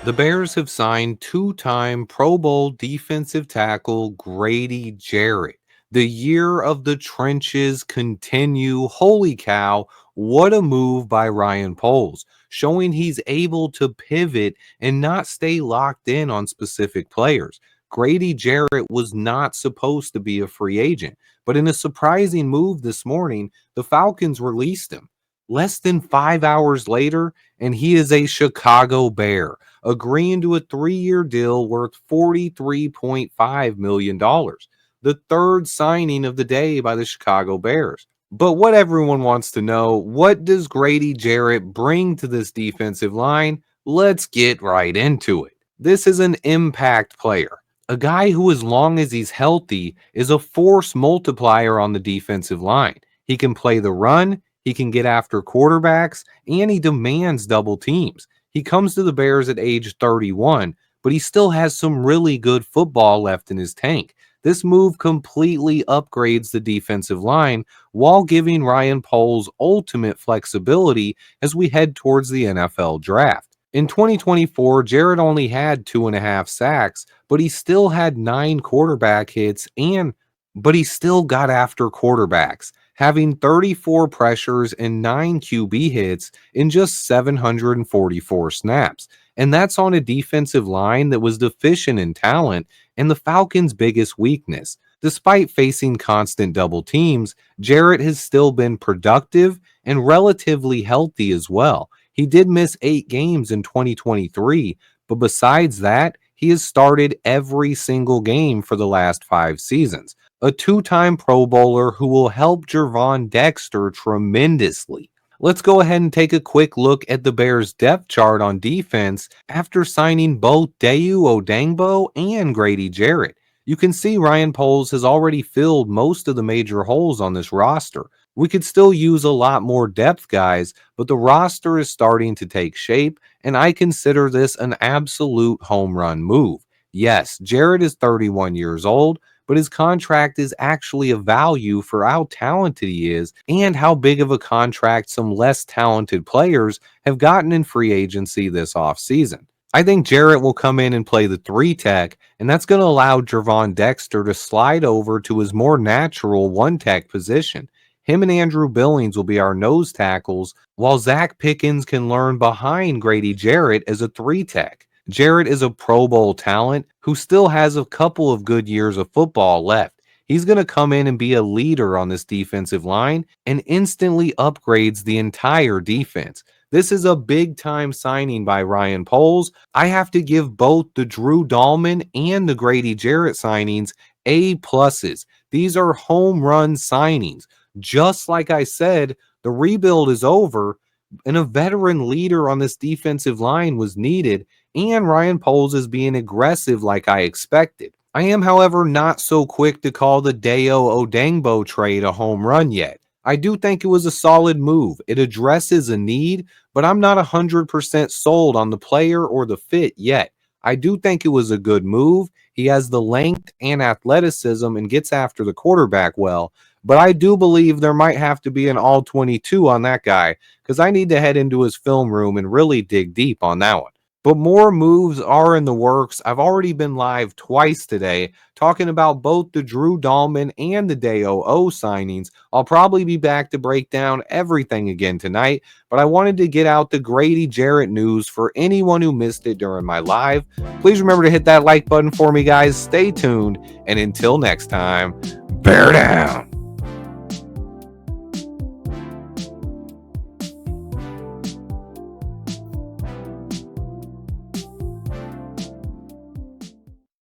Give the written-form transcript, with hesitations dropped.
The Bears have signed two-time Pro Bowl defensive tackle Grady Jarrett. The year of the trenches continue. Holy cow, what a move by Ryan Poles, showing he's able to pivot and not stay locked in on specific players. Grady Jarrett was not supposed to be a free agent, but in a surprising move this morning, the Falcons released him. Less than 5 hours later, and he is a Chicago Bear, agreeing to a 3-year deal worth $43.5 million, the third signing of the day by the Chicago Bears. But what everyone wants to know, what does Grady Jarrett bring to this defensive line? Let's get right into it. This is an impact player. A guy who, as long as he's healthy, is a force multiplier on the defensive line. He can play the run, he can get after quarterbacks, and he demands double teams. He comes to the Bears at age 31, but he still has some really good football left in his tank. This move completely upgrades the defensive line while giving Ryan Poles ultimate flexibility as we head towards the NFL draft. In 2024, Jarrett only had 2.5 sacks, but he still had 9 quarterback hits but he still got after quarterbacks, having 34 pressures and 9 QB hits in just 744 snaps. And that's on a defensive line that was deficient in talent and the Falcons' biggest weakness. Despite facing constant double teams, Jarrett has still been productive and relatively healthy as well. He did miss 8 games in 2023, but besides that, he has started every single game for the last 5 seasons. A two-time Pro Bowler who will help Gervon Dexter tremendously. Let's go ahead and take a quick look at the Bears' depth chart on defense after signing both Dayu Odangbo and Grady Jarrett. You can see Ryan Poles has already filled most of the major holes on this roster. We could still use a lot more depth guys, but the roster is starting to take shape, and I consider this an absolute home run move. Yes, Jarrett is 31 years old, but his contract is actually a value for how talented he is and how big of a contract some less talented players have gotten in free agency this offseason. I think Jarrett will come in and play the 3 tech, and that's going to allow Gervon Dexter to slide over to his more natural 1 tech position. Him and Andrew Billings will be our nose tackles, while Zach Pickens can learn behind Grady Jarrett as a 3 tech. Jarrett is a Pro Bowl talent who still has a couple of good years of football left. He's going to come in and be a leader on this defensive line and instantly upgrades the entire defense. This is a big time signing by Ryan Poles. I have to give both the Drew Dahlman and the Grady Jarrett signings A pluses. These are home run signings. Just like I said, the rebuild is over and a veteran leader on this defensive line was needed, and Ryan Poles is being aggressive like I expected. I am, however, not so quick to call the Dayo Odangbo trade a home run yet. I do think it was a solid move. It addresses a need, but I'm not 100% sold on the player or the fit yet. I do think it was a good move. He has the length and athleticism and gets after the quarterback well, but I do believe there might have to be an all 22 on that guy because I need to head into his film room and really dig deep on that one. But more moves are in the works. I've already been live twice today talking about both the Drew Dahlman and the Dayo O signings. I'll probably be back to break down everything again tonight, but I wanted to get out the Grady Jarrett news for anyone who missed it during my live. Please remember to hit that like button for me, guys. Stay tuned, and until next time, bear down.